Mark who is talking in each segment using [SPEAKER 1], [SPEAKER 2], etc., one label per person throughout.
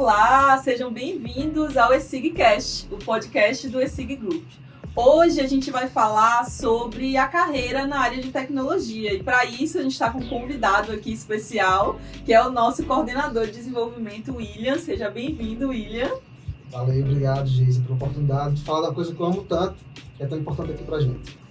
[SPEAKER 1] Olá, sejam bem-vindos ao ESIGcast, o podcast do ESIG Group. Hoje a gente vai falar sobre a carreira na área de tecnologia e para isso a gente está com um convidado aqui especial, que é o nosso coordenador de desenvolvimento, William. Seja bem-vindo, William.
[SPEAKER 2] Valeu, obrigado, Geisa, pela oportunidade de falar da coisa que eu amo tanto, que é tão importante aqui pra gente.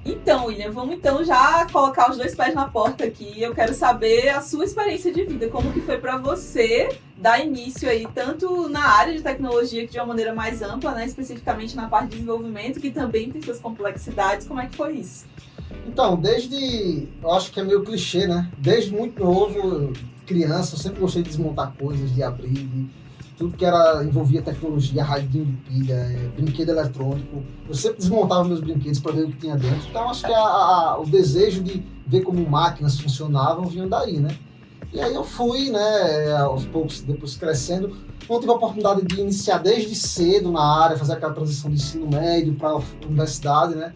[SPEAKER 1] Então, William, vamos então já colocar os dois pés na porta aqui. Eu quero saber a sua experiência de vida, como que foi para você dar início aí, tanto na área de tecnologia, que de uma maneira mais ampla, né, especificamente na parte de desenvolvimento, que também tem suas complexidades. Como é que foi isso?
[SPEAKER 2] Então, eu acho que é meio clichê, né? Desde muito novo, criança, eu sempre gostei de desmontar coisas, de abrir, tudo que envolvia tecnologia, radinho de pilha, brinquedo eletrônico. Eu sempre desmontava meus brinquedos para ver o que tinha dentro. Então, acho que o desejo de ver como máquinas funcionavam vinha daí, né? E aí eu fui, né, aos poucos, depois crescendo. Não tive a oportunidade de iniciar desde cedo na área, fazer aquela transição de ensino médio para a universidade, né?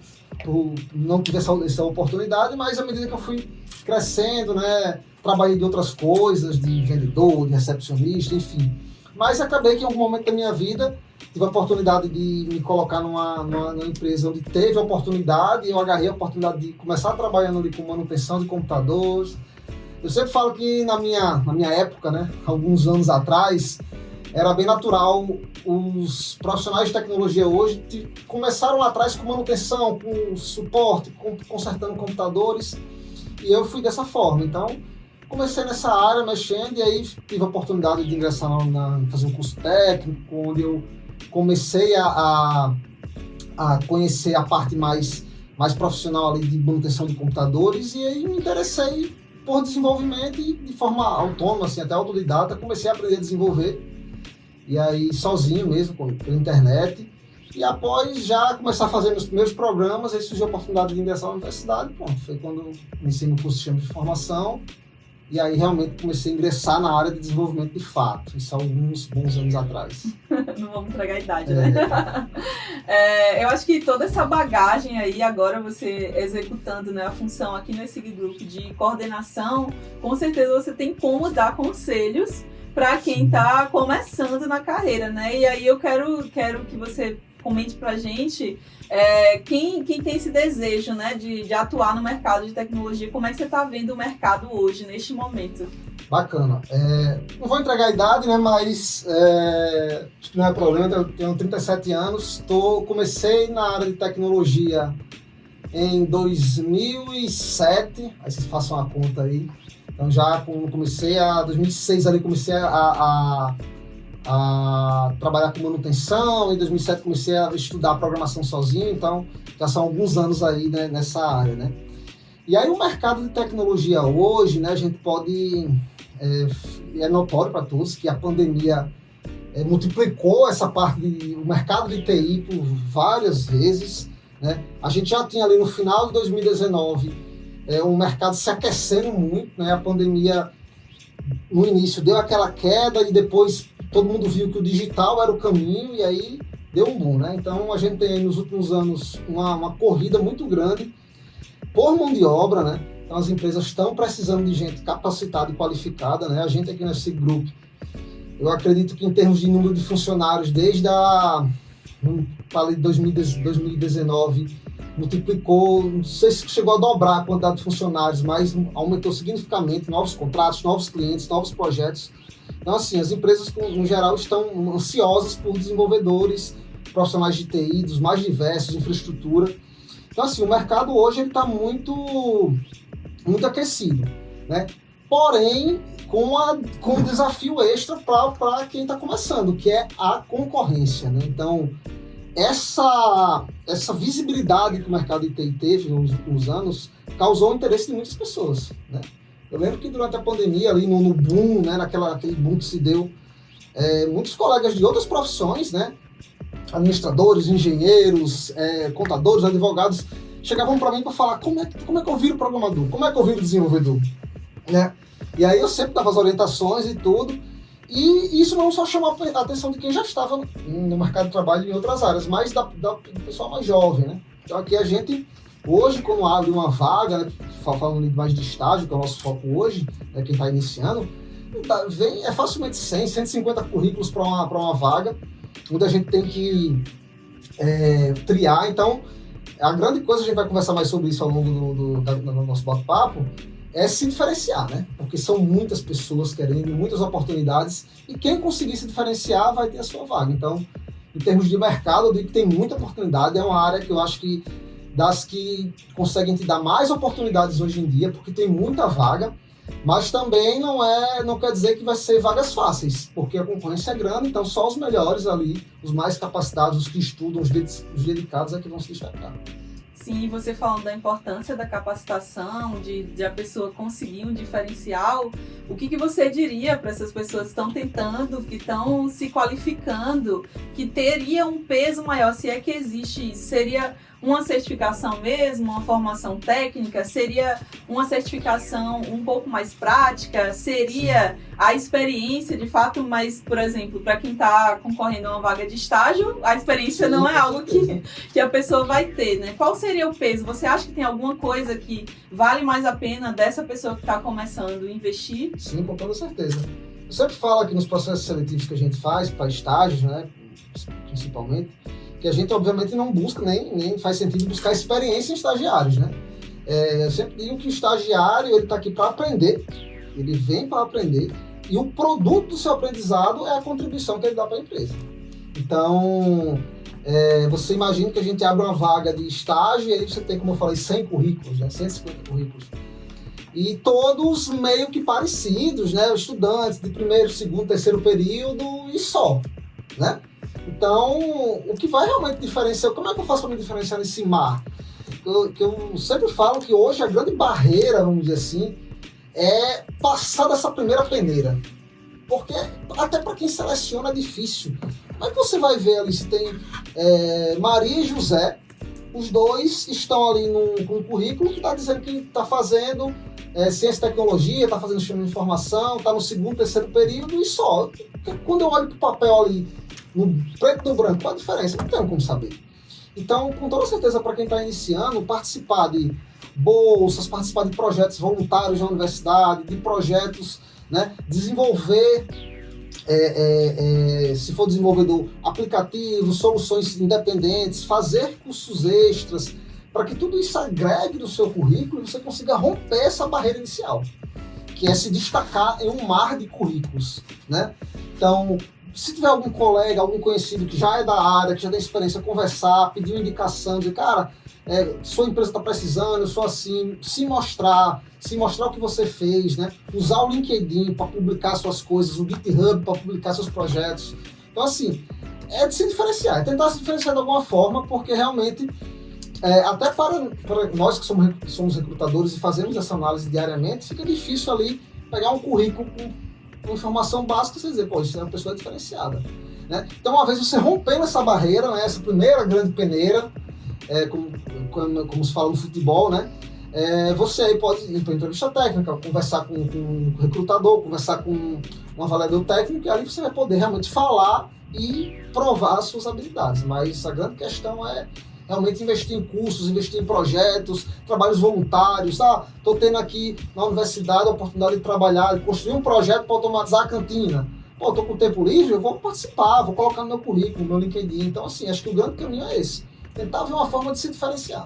[SPEAKER 2] Não tive essa oportunidade, mas à medida que eu fui crescendo, né, trabalhei de outras coisas, de vendedor, de recepcionista, enfim. Mas acabei que em algum momento da minha vida tive a oportunidade de me colocar numa empresa onde teve a oportunidade, e eu agarrei a oportunidade de começar trabalhando ali com manutenção de computadores. Eu sempre falo que na minha época, né, alguns anos atrás, era bem natural os profissionais de tecnologia hoje começaram lá atrás com manutenção, com suporte, consertando computadores, e eu fui dessa forma. Então, comecei nessa área mexendo e aí tive a oportunidade de ingressar fazer um curso técnico, onde eu comecei a conhecer a parte mais profissional ali de manutenção de computadores, e aí me interessei por desenvolvimento e de forma autônoma, assim, até autodidata, comecei a aprender a desenvolver, e aí sozinho mesmo, pela internet. E após já começar a fazer meus primeiros programas, aí surgiu a oportunidade de ingressar na universidade. Pronto, foi quando eu iniciei meu curso de formação. E aí realmente comecei a ingressar na área de desenvolvimento de fato, isso há alguns bons anos atrás.
[SPEAKER 1] Não vamos entregar a idade, né? Eu acho que toda essa bagagem aí, agora você executando, né, a função aqui no ESIG Group de coordenação, com certeza você tem como dar conselhos para quem está começando na carreira, né? E aí eu quero que você comente pra gente quem tem esse desejo, né, de atuar no mercado de tecnologia. Como é que você está vendo o mercado hoje, neste momento?
[SPEAKER 2] Bacana. Não vou entregar a idade, né, mas acho que não é problema. Eu tenho 37 anos, comecei na área de tecnologia em 2007, aí vocês façam a conta aí. Então já comecei 2006 ali, comecei a trabalhar com manutenção. Em 2007 comecei a estudar programação sozinho, então já são alguns anos aí, né, nessa área, né? E aí o mercado de tecnologia hoje, né, a gente pode, é notório para todos que a pandemia multiplicou essa parte o mercado de TI por várias vezes, né? A gente já tinha ali no final de 2019 um mercado se aquecendo muito, né? A pandemia no início deu aquela queda e depois todo mundo viu que o digital era o caminho e aí deu um boom, né? Então a gente tem aí nos últimos anos uma corrida muito grande por mão de obra, né? Então as empresas estão precisando de gente capacitada e qualificada, né? A gente aqui nesse grupo, eu acredito que em termos de número de funcionários, desde 2019, multiplicou, não sei se chegou a dobrar a quantidade de funcionários, mas aumentou significativamente, novos contratos, novos clientes, novos projetos. Então, assim, as empresas, no geral, estão ansiosas por desenvolvedores, profissionais de TI, dos mais diversos, infraestrutura. Então, assim, o mercado hoje está muito aquecido, né? Porém, com um desafio extra para quem está começando, que é a concorrência, né? Então, essa visibilidade que o mercado de TI teve nos últimos anos causou o interesse de muitas pessoas, né? Eu lembro que durante a pandemia, ali no boom, né, aquele boom que se deu, muitos colegas de outras profissões, né, administradores, engenheiros, contadores, advogados, chegavam para mim para falar como é que eu viro programador, como é que eu viro desenvolvedor, né? E aí eu sempre dava as orientações e tudo, e isso não só chamava a atenção de quem já estava no mercado de trabalho em outras áreas, mas do pessoal mais jovem, né? Então aqui a gente, hoje, quando abre uma vaga, né, falando mais de estágio, que é o nosso foco hoje, quem está iniciando, É facilmente 100, 150 currículos para uma vaga, onde a gente tem que triar. Então, a grande coisa, a gente vai conversar mais sobre isso ao longo do nosso bate-papo, é se diferenciar, né? Porque são muitas pessoas querendo, muitas oportunidades, e quem conseguir se diferenciar vai ter a sua vaga. Então, em termos de mercado, eu digo que tem muita oportunidade, é uma área que eu acho que das que conseguem te dar mais oportunidades hoje em dia, porque tem muita vaga, mas também não quer dizer que vai ser vagas fáceis, porque a concorrência é grande, então só os melhores ali, os mais capacitados, os que estudam, os dedicados é que vão se destacar.
[SPEAKER 1] Sim, você falando da importância da capacitação, de a pessoa conseguir um diferencial, o que você diria para essas pessoas que estão tentando, que estão se qualificando, que teria um peso maior, se é que existe isso? Seria uma certificação mesmo, uma formação técnica? Seria uma certificação um pouco mais prática? Seria a experiência de fato? Mas, por exemplo, para quem está concorrendo a uma vaga de estágio, a experiência não é algo que a pessoa vai ter, né? Qual seria o peso? Você acha que tem alguma coisa que vale mais a pena dessa pessoa que está começando a investir?
[SPEAKER 2] Sim, com toda certeza. Eu sempre falo aqui nos processos seletivos que a gente faz para estágios, né, principalmente, que a gente obviamente não busca, nem faz sentido buscar experiência em estagiários, né? Eu sempre digo que o estagiário, ele está aqui para aprender, ele vem para aprender, e o produto do seu aprendizado é a contribuição que ele dá para a empresa. Então, você imagina que a gente abre uma vaga de estágio, e aí você tem, como eu falei, 100 currículos, né? 150 currículos. E todos meio que parecidos, né? Estudantes de primeiro, segundo, terceiro período e só, né? Então, o que vai realmente diferenciar, como é que eu faço para me diferenciar nesse mar? Que eu sempre falo que hoje a grande barreira, vamos dizer assim, é passar dessa primeira peneira. Porque até para quem seleciona é difícil. Mas você vai ver ali se tem Maria e José, os dois estão ali com um currículo que está dizendo que está fazendo ciência e tecnologia, está fazendo sistema de informação, está no segundo, terceiro período e só. Quando eu olho para o papel ali, no preto e no branco, qual a diferença? Não tenho como saber. Então, com toda certeza, para quem está iniciando, participar de bolsas, participar de projetos voluntários na universidade, de projetos, né, desenvolver, se for desenvolvedor, aplicativos, soluções independentes, fazer cursos extras, para que tudo isso agregue no seu currículo e você consiga romper essa barreira inicial, que é se destacar em um mar de currículos, né? Então, se tiver algum colega, algum conhecido que já é da área, que já tem experiência, conversar, pedir uma indicação, dizer, cara, sua empresa está precisando, eu sou assim, se mostrar o que você fez, né? Usar o LinkedIn para publicar suas coisas, o GitHub para publicar seus projetos. Então, assim, é de se diferenciar, é tentar se diferenciar de alguma forma, porque realmente, até para nós que somos recrutadores e fazemos essa análise diariamente, fica difícil ali pegar um currículo com informação básica e você dizer, pô, isso é uma pessoa diferenciada, né? Então, uma vez você rompendo essa barreira, né, essa primeira grande peneira, como se fala no futebol, né? Você aí pode ir para entrevista técnica, conversar com um recrutador, conversar com um avaliador técnico, e ali você vai poder realmente falar e provar as suas habilidades. Mas a grande questão é realmente investir em cursos, investir em projetos, trabalhos voluntários. Estou tendo aqui na universidade a oportunidade de trabalhar, de construir um projeto para automatizar a cantina. Pô, estou com tempo livre, eu vou participar, vou colocar no meu currículo, no meu LinkedIn. Então, assim, acho que o grande caminho é esse. Tentar ver uma forma de se diferenciar.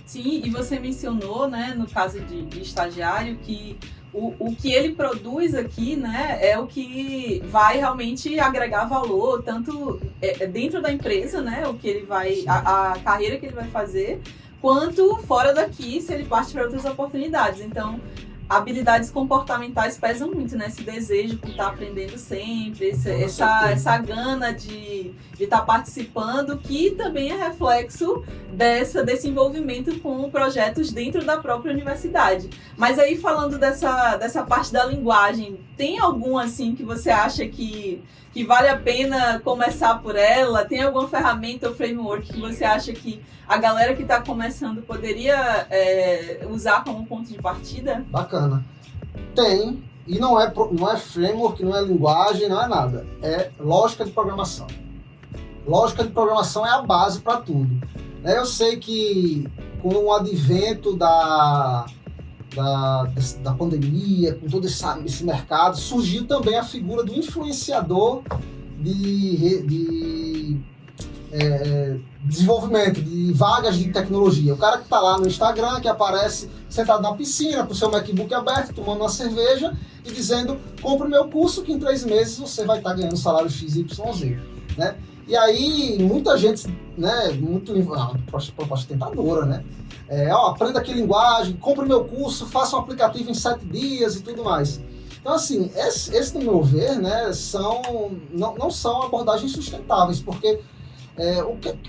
[SPEAKER 1] Sim, e você mencionou, né, no caso de estagiário, que o que ele produz aqui, né, é o que vai realmente agregar valor, tanto dentro da empresa, né, o que ele vai, a carreira que ele vai fazer, quanto fora daqui, se ele parte para outras oportunidades. Então, habilidades comportamentais pesam muito, né? Esse desejo por estar aprendendo sempre, essa gana de estar participando, que também é reflexo desse envolvimento com projetos dentro da própria universidade. Mas aí, falando dessa parte da linguagem, tem algum, assim, que você acha que vale a pena começar por ela? Tem alguma ferramenta ou framework que você acha que a galera que está começando poderia usar como ponto de partida?
[SPEAKER 2] Bacana. Tem, e não é framework, não é linguagem, não é nada. É lógica de programação. Lógica de programação é a base para tudo. Eu sei que com o advento da pandemia, com todo esse mercado, surgiu também a figura do influenciador de desenvolvimento, de vagas de tecnologia. O cara que está lá no Instagram, que aparece sentado na piscina, com o seu MacBook aberto, tomando uma cerveja e dizendo: compre o meu curso que em 3 meses você vai estar ganhando salário XYZ, né? E aí, muita gente, né, proposta tentadora, né? Aprenda aqui linguagem, compre meu curso, faça um aplicativo em 7 dias e tudo mais. Então, assim, esse no meu ver, né, não são abordagens sustentáveis, porque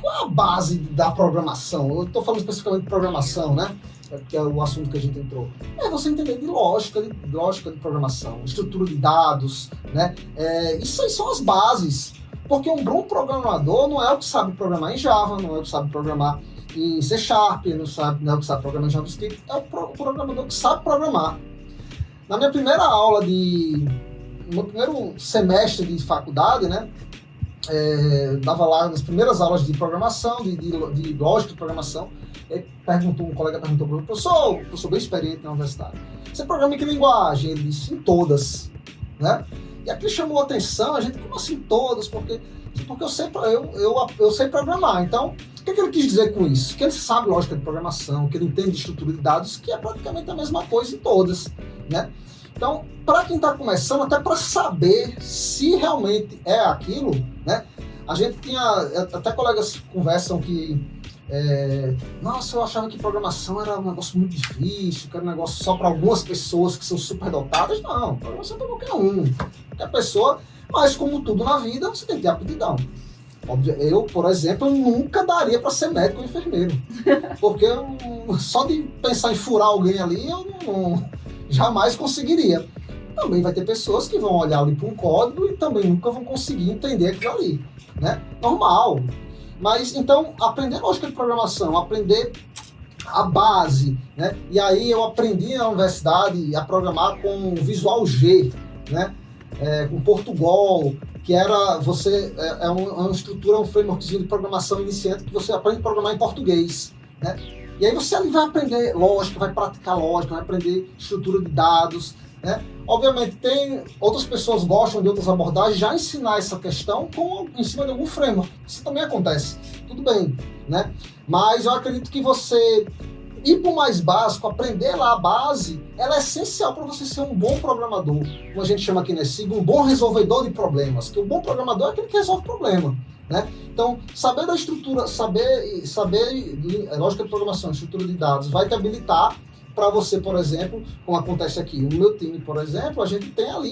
[SPEAKER 2] qual é a base da programação? Eu estou falando especificamente de programação, né? Que é o assunto que a gente entrou. É você entender de lógica de programação, estrutura de dados, né? Isso aí são as bases. Porque um bom programador não é o que sabe programar em Java, não é o que sabe programar em C#, não é o que sabe programar em JavaScript, é o programador que sabe programar. Na minha primeira aula no meu semestre de faculdade, né, dava lá nas primeiras aulas de programação, de lógica de programação, um colega perguntou para mim: professor bem experiente na universidade, você programa em que linguagem? Ele disse: em todas, né? E aquilo chamou a atenção, a gente: como assim todas? Porque eu sei programar. Então, o que ele quis dizer com isso? Que ele sabe lógica de programação, que ele entende estrutura de dados, que é praticamente a mesma coisa em todas, né? Então, para quem está começando, até para saber se realmente é aquilo, né? A gente tinha, até colegas conversam que nossa, eu achava que programação era um negócio muito difícil, que era um negócio só para algumas pessoas que são superdotadas. Não, programação é para qualquer pessoa, mas como tudo na vida, você tem que ter aptidão. Eu, por exemplo, nunca daria para ser médico ou enfermeiro, porque só de pensar em furar alguém ali, eu jamais conseguiria. Também vai ter pessoas que vão olhar ali para um código e também nunca vão conseguir entender aquilo ali, né? Normal. Mas, então, aprender lógica de programação, aprender a base, né? E aí eu aprendi na universidade a programar com Visual G, né? Com Portugal, que era uma estrutura, um frameworkzinho de programação iniciante que você aprende a programar em português, né? E aí você ali vai aprender lógica, vai praticar lógica, vai aprender estrutura de dados, né? Obviamente, outras pessoas gostam de outras abordagens, já ensinar essa questão em cima de algum framework. Isso também acontece, tudo bem, né? Mas eu acredito que você ir para o mais básico, aprender lá a base, ela é essencial para você ser um bom programador. Como a gente chama aqui na SIG, um bom resolvedor de problemas. Que o bom programador é aquele que resolve problema, né? Então, saber da estrutura, saber lógica de programação, estrutura de dados, vai te habilitar para você, por exemplo, como acontece aqui no meu time, por exemplo, a gente tem ali,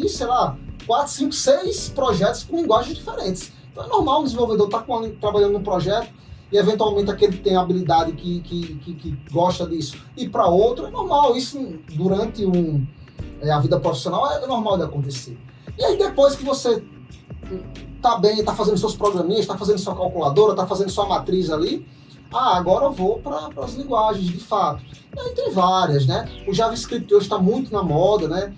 [SPEAKER 2] 4, 5, 6 projetos com linguagens diferentes. Então é normal um desenvolvedor estar trabalhando num projeto e eventualmente aquele que tem habilidade que gosta disso e para outro, é normal. Isso durante a vida profissional é normal de acontecer. E aí depois que você está bem, está fazendo seus programinhas, está fazendo sua calculadora, está fazendo sua matriz ali, agora eu vou para as linguagens, de fato. E aí tem várias, né? O JavaScript hoje está muito na moda, né?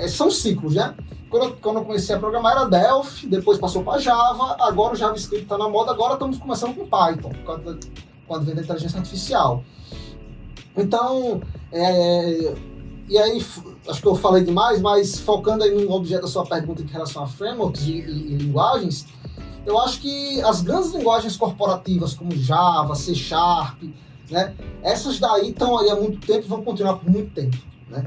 [SPEAKER 2] São ciclos, né? Quando eu comecei a programar era Delphi, depois passou para Java, agora o JavaScript está na moda, agora estamos começando com Python, quando vem da inteligência artificial. Então, e aí, acho que eu falei demais, mas focando aí no objeto da sua pergunta em relação a frameworks e linguagens, eu acho que as grandes linguagens corporativas como Java, C#, né, essas daí estão aí há muito tempo e vão continuar por muito tempo, né?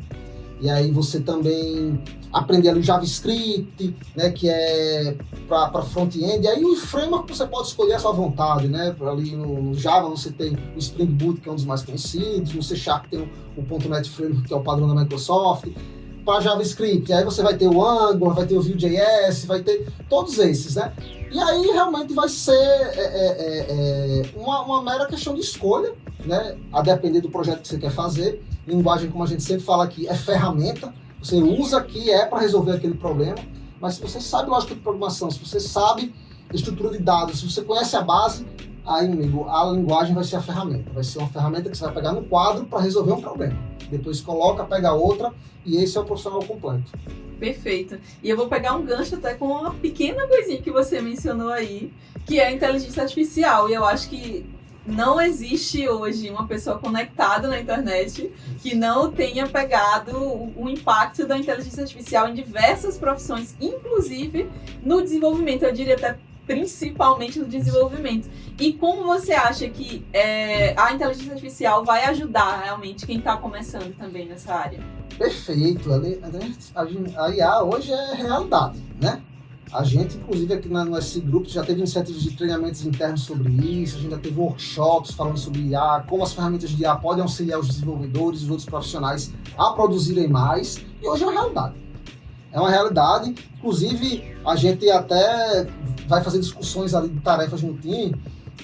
[SPEAKER 2] E aí você também aprender ali o JavaScript, né, que é para front-end, e aí o framework você pode escolher à sua vontade, né? Ali no Java você tem o Spring Boot, que é um dos mais conhecidos, no C# tem o .NET Framework, que é o padrão da Microsoft. Para JavaScript, aí você vai ter o Angular, vai ter o Vue.js, vai ter todos esses, né? E aí realmente vai ser uma mera questão de escolha, né? A depender do projeto que você quer fazer. Linguagem, como a gente sempre fala aqui, é ferramenta. Você usa aqui, para resolver aquele problema. Mas se você sabe lógica de programação, se você sabe estrutura de dados, se você conhece a base, aí, amigo, a linguagem vai ser a ferramenta. Vai ser uma ferramenta que você vai pegar no quadro para resolver um problema. Depois coloca, pega outra, e esse é o profissional completo.
[SPEAKER 1] Perfeito. E eu vou pegar um gancho até com uma pequena coisinha que você mencionou aí, que é a inteligência artificial. E eu acho que não existe hoje uma pessoa conectada na internet que não tenha pegado o impacto da inteligência artificial em diversas profissões, inclusive no desenvolvimento, eu diria até principalmente no desenvolvimento. E como você acha que a inteligência artificial vai ajudar realmente quem está começando também nessa área?
[SPEAKER 2] Perfeito. A IA hoje é realidade, né? A gente, inclusive, aqui no SC Group já teve iniciativas de treinamentos internos sobre isso, a gente já teve workshops falando sobre IA, como as ferramentas de IA podem auxiliar os desenvolvedores e os outros profissionais a produzirem mais, e hoje é uma realidade. É uma realidade, inclusive a gente até vai fazer discussões ali de tarefas no time,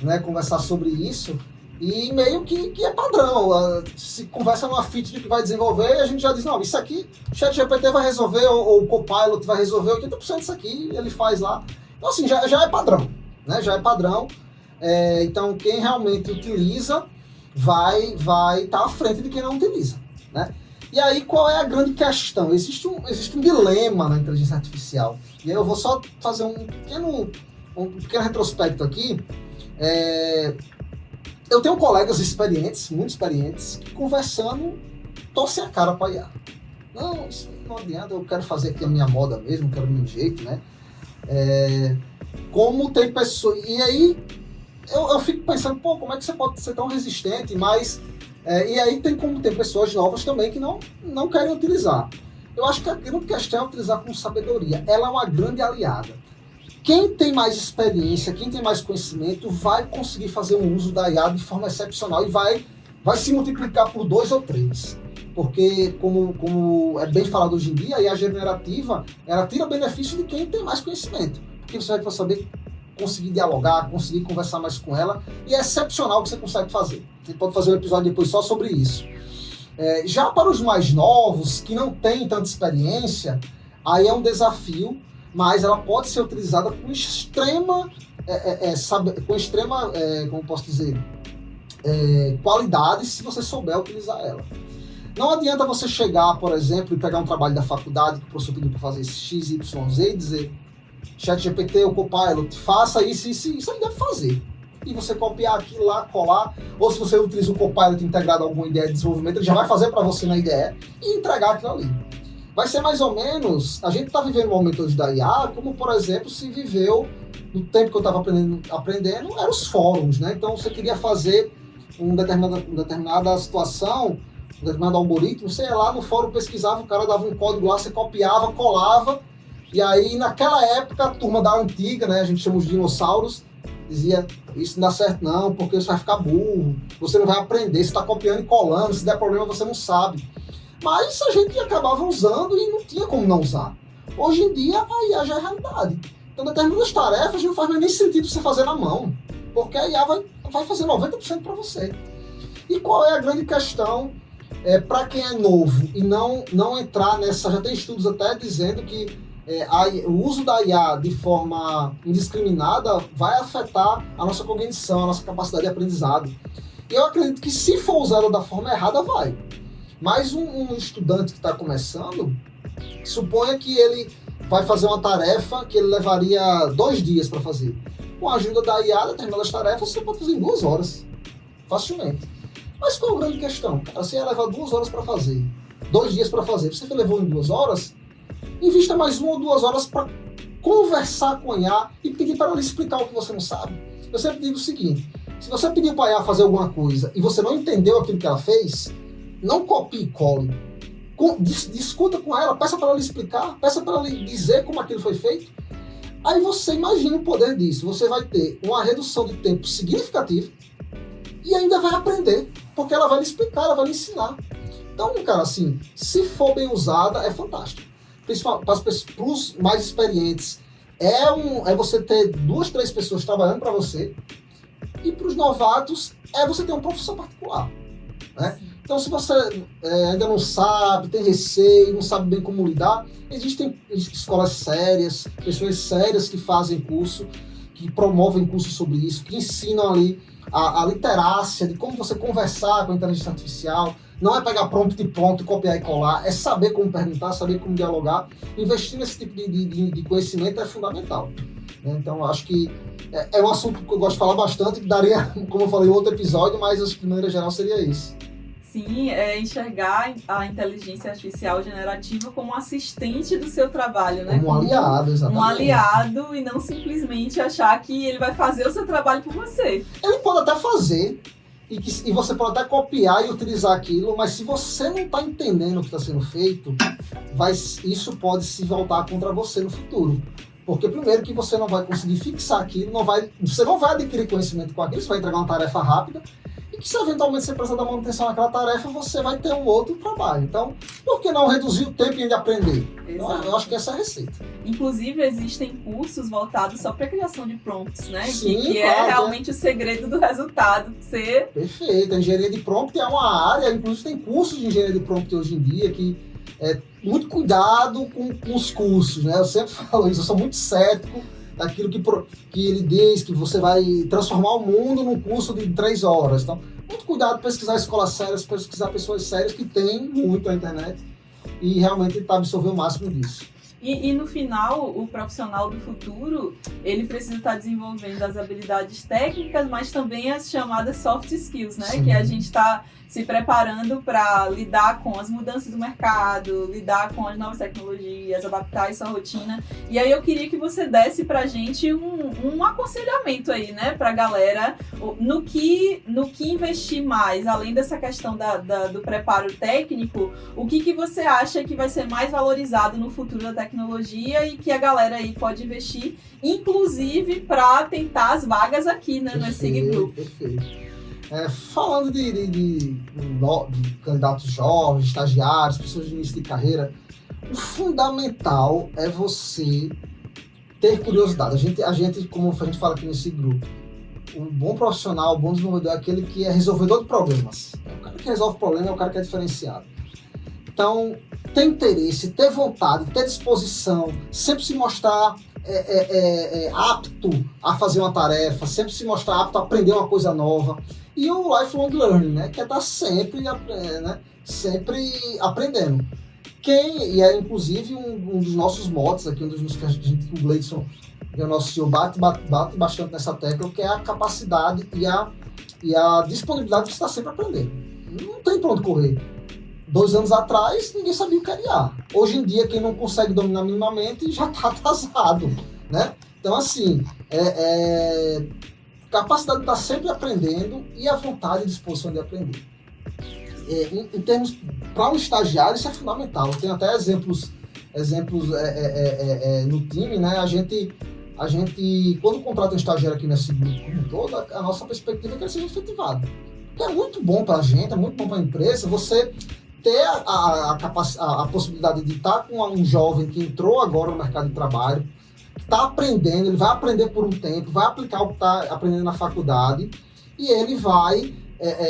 [SPEAKER 2] né, conversar sobre isso, e meio que é padrão. Se conversa numa feature que vai desenvolver, a gente já diz, não, isso aqui o ChatGPT vai resolver, ou o Copilot vai resolver 80% disso aqui, ele faz lá. Então assim, já é padrão, né? Já é padrão. Então quem realmente utiliza vai estar à frente de quem não utiliza, né? E aí qual é a grande questão? Existe um dilema na inteligência artificial. E aí eu vou só fazer um pequeno retrospecto aqui. Eu tenho colegas experientes, muito experientes, que conversando, torcem a cara para a IA. Não, isso não adianta, eu quero fazer aqui a minha moda mesmo, quero o meu jeito, né? Como tem pessoas... E aí, eu fico pensando, pô, como é que você pode ser tão resistente? Mas, e aí tem pessoas novas também que não querem utilizar. Eu acho que a grande questão é utilizar com sabedoria. Ela é uma grande aliada. Quem tem mais experiência, quem tem mais conhecimento, vai conseguir fazer um uso da IA de forma excepcional e vai se multiplicar por 2 ou 3. Porque, como é bem falado hoje em dia, a IA generativa, ela tira benefício de quem tem mais conhecimento. Porque você vai saber conseguir dialogar, conseguir conversar mais com ela, e é excepcional o que você consegue fazer. A gente pode fazer um episódio depois só sobre isso. Já para os mais novos, que não têm tanta experiência, aí é um desafio, mas ela pode ser utilizada com extrema, como posso dizer, qualidade, se você souber utilizar ela. Não adianta você chegar, por exemplo, e pegar um trabalho da faculdade que o professor pediu para fazer X, Y, Z e dizer ChatGPT ou Copilot, faça isso, isso ele deve fazer. E você copiar aquilo lá, colar, ou se você utiliza o Copilot integrado a alguma ideia de desenvolvimento, ele já vai fazer para você na ideia e entregar aquilo ali. Vai ser mais ou menos, a gente está vivendo um momento hoje da IA, como, por exemplo, se viveu no tempo que eu estava aprendendo, eram os fóruns, né? Então, você queria fazer uma determinada situação, um determinado algoritmo, você ia lá no fórum, pesquisava, o cara dava um código lá, você copiava, colava, e aí, naquela época, a turma da antiga, né, a gente chama os dinossauros, dizia, isso não dá certo não, porque você vai ficar burro, você não vai aprender, você está copiando e colando, se der problema você não sabe. Mas a gente acabava usando e não tinha como não usar. Hoje em dia, a IA já é realidade. Então, determinadas tarefas não faz mais nem sentido você fazer na mão, porque a IA vai fazer 90% para você. E qual é a grande questão para quem é novo e não entrar nessa... Já tem estudos até dizendo que o uso da IA de forma indiscriminada vai afetar a nossa cognição, a nossa capacidade de aprendizado. E eu acredito que se for usada da forma errada, vai. Mas um estudante que está começando, suponha que ele vai fazer uma tarefa que ele levaria 2 dias para fazer. Com a ajuda da IA, determinadas tarefas você pode fazer em 2 horas, facilmente. Mas qual é a grande questão? Cara, você ia levar 2 horas para fazer, 2 dias para fazer, você levou em 2 horas, invista mais 1 ou 2 horas para conversar com a IA e pedir para ela explicar o que você não sabe. Eu sempre digo o seguinte, se você pedir para a IA fazer alguma coisa e você não entendeu aquilo que ela fez, não copie e cole. Discuta com ela, peça para ela explicar, peça para ela dizer como aquilo foi feito. Aí você imagina o poder disso. Você vai ter uma redução de tempo significativa e ainda vai aprender, porque ela vai lhe explicar, ela vai lhe ensinar. Então, cara, assim, se for bem usada, é fantástico. Principalmente para os mais experientes, é você ter 2, 3 pessoas trabalhando para você. E para os novatos, é você ter um professor particular, né? Então, se você ainda não sabe, tem receio, não sabe bem como lidar, existem escolas sérias, pessoas sérias que fazem curso, que promovem curso sobre isso, que ensinam ali a literácia de como você conversar com a inteligência artificial. Não é pegar prompt e pronto, copiar e colar, é saber como perguntar, saber como dialogar. Investir nesse tipo de conhecimento é fundamental. Então, eu acho que É um assunto que eu gosto de falar bastante, que daria, como eu falei, outro episódio, mas acho que de maneira geral seria isso.
[SPEAKER 1] Sim, é enxergar a inteligência artificial generativa como assistente do seu trabalho, né?
[SPEAKER 2] Como um aliado, exatamente.
[SPEAKER 1] Um aliado e não simplesmente achar que ele vai fazer o seu trabalho por você.
[SPEAKER 2] Ele pode até fazer, e você pode até copiar e utilizar aquilo, mas se você não está entendendo o que está sendo feito, isso pode se voltar contra você no futuro. Porque primeiro que você não vai conseguir fixar aquilo, você não vai adquirir conhecimento com aquilo, você vai entregar uma tarefa rápida, e que se eventualmente você precisar dar manutenção naquela tarefa, você vai ter um outro trabalho. Então, por que não reduzir o tempo de aprender? Eu acho que essa é a receita.
[SPEAKER 1] Inclusive, existem cursos voltados só para a criação de prompts, né?
[SPEAKER 2] Sim,
[SPEAKER 1] que
[SPEAKER 2] claro,
[SPEAKER 1] é realmente o segredo do resultado ser...
[SPEAKER 2] Perfeito. A engenharia de prompt é uma área, inclusive tem cursos de engenharia de prompt hoje em dia, que muito cuidado com os cursos, né? Eu sempre falo isso, eu sou muito cético daquilo que ele diz, que você vai transformar o mundo num curso de 3 horas. Então, muito cuidado para pesquisar escolas sérias, pesquisar pessoas sérias que tem muito na internet e realmente tentar absorver o máximo disso.
[SPEAKER 1] E no final, o profissional do futuro, ele precisa estar desenvolvendo as habilidades técnicas, mas também as chamadas soft skills, né?
[SPEAKER 2] Sim.
[SPEAKER 1] Que a gente está se preparando para lidar com as mudanças do mercado, lidar com as novas tecnologias, adaptar a sua rotina. E aí eu queria que você desse para a gente um aconselhamento aí, né? Para a galera, no que investir mais, além dessa questão do preparo técnico, o que você acha que vai ser mais valorizado no futuro da tecnologia e que a galera aí pode investir, inclusive para tentar as vagas aqui, né, no SIG Group.
[SPEAKER 2] Perfeito. Falando de candidatos jovens, estagiários, pessoas de início de carreira, o fundamental é você ter curiosidade. A gente, como a gente fala aqui nesse grupo, um bom profissional, um bom desenvolvedor é aquele que é resolvedor de problemas. O cara que resolve problema é o cara que é diferenciado. Então, ter interesse, ter vontade, ter disposição, sempre se mostrar apto a fazer uma tarefa, sempre se mostrar apto a aprender uma coisa nova. E o lifelong learning, né, que é estar sempre aprendendo. E é inclusive um dos nossos motes aqui, um dos que a gente, o Gleidson, que é o nosso CEO, bate bastante nessa tecla, que é a capacidade e a disponibilidade de estar sempre aprendendo. Não tem pra onde correr. 2 anos atrás, ninguém sabia o que era IA. Hoje em dia, quem não consegue dominar minimamente já está atrasado, né? Então, assim, capacidade de estar sempre aprendendo e a vontade e disposição de aprender. Em termos, para um estagiário, isso é fundamental. Eu tenho até exemplos no time, né? A gente, quando contrata um estagiário aqui nesse grupo como todo, a nossa perspectiva é que ele seja efetivado. Porque é muito bom para a gente, é muito bom para a empresa, você ter a possibilidade de estar com um jovem que entrou agora no mercado de trabalho, que está aprendendo, ele vai aprender por um tempo, vai aplicar o que está aprendendo na faculdade e ele vai,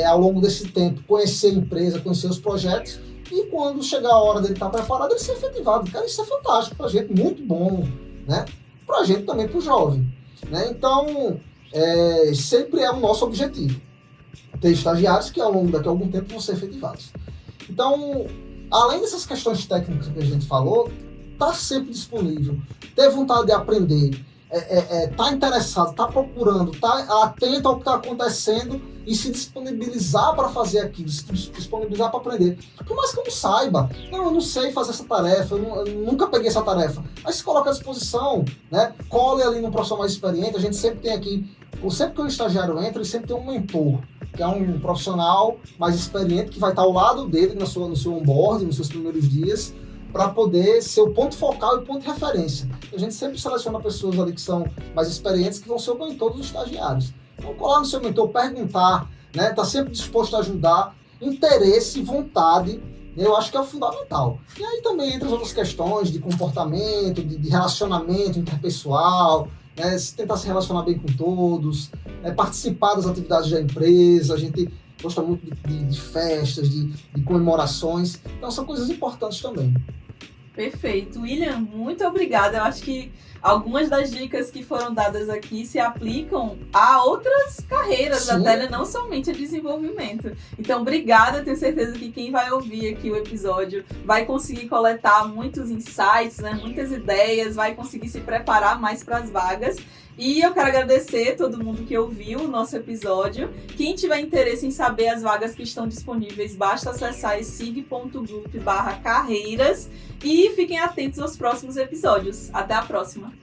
[SPEAKER 2] ao longo desse tempo, conhecer a empresa, conhecer os projetos e quando chegar a hora dele estar preparado, ele ser efetivado. Cara, isso é fantástico para a gente, muito bom, né? Para a gente também, para o jovem, né? Então, sempre é o nosso objetivo. Ter estagiários que ao longo daqui a algum tempo vão ser efetivados. Então, além dessas questões técnicas que a gente falou, tá sempre disponível, ter vontade de aprender, tá interessado, tá procurando, tá atento ao que está acontecendo e se disponibilizar para fazer aquilo, se disponibilizar para aprender. Por mais que eu não saiba, eu não sei fazer essa tarefa, eu nunca peguei essa tarefa, mas se coloca à disposição, né? Cole ali no profissional mais experiente, a gente sempre tem aqui, sempre que um estagiário entra, ele sempre tem um mentor, que é um profissional mais experiente que vai estar ao lado dele no seu onboarding, nos seus primeiros dias, para poder ser o ponto focal e o ponto de referência. A gente sempre seleciona pessoas ali que são mais experientes, que vão ser o mentor dos estagiários. Então, colar no seu mentor, perguntar, né? Tá sempre disposto a ajudar, interesse e vontade, eu acho que é o fundamental. E aí também entra as outras questões de comportamento, de relacionamento interpessoal, né, tentar se relacionar bem com todos, participar das atividades da empresa, a gente gosta muito de festas, de comemorações, então são coisas importantes também.
[SPEAKER 1] Perfeito. William, muito obrigada. Eu acho que algumas das dicas que foram dadas aqui se aplicam a outras carreiras,
[SPEAKER 2] Sim.
[SPEAKER 1] até, né? Não somente a desenvolvimento. Então, obrigada, eu tenho certeza que quem vai ouvir aqui o episódio vai conseguir coletar muitos insights, né? Muitas ideias, vai conseguir se preparar mais para as vagas. E eu quero agradecer todo mundo que ouviu o nosso episódio. Quem tiver interesse em saber as vagas que estão disponíveis, basta acessar sig.group/carreiras e fiquem atentos aos próximos episódios. Até a próxima!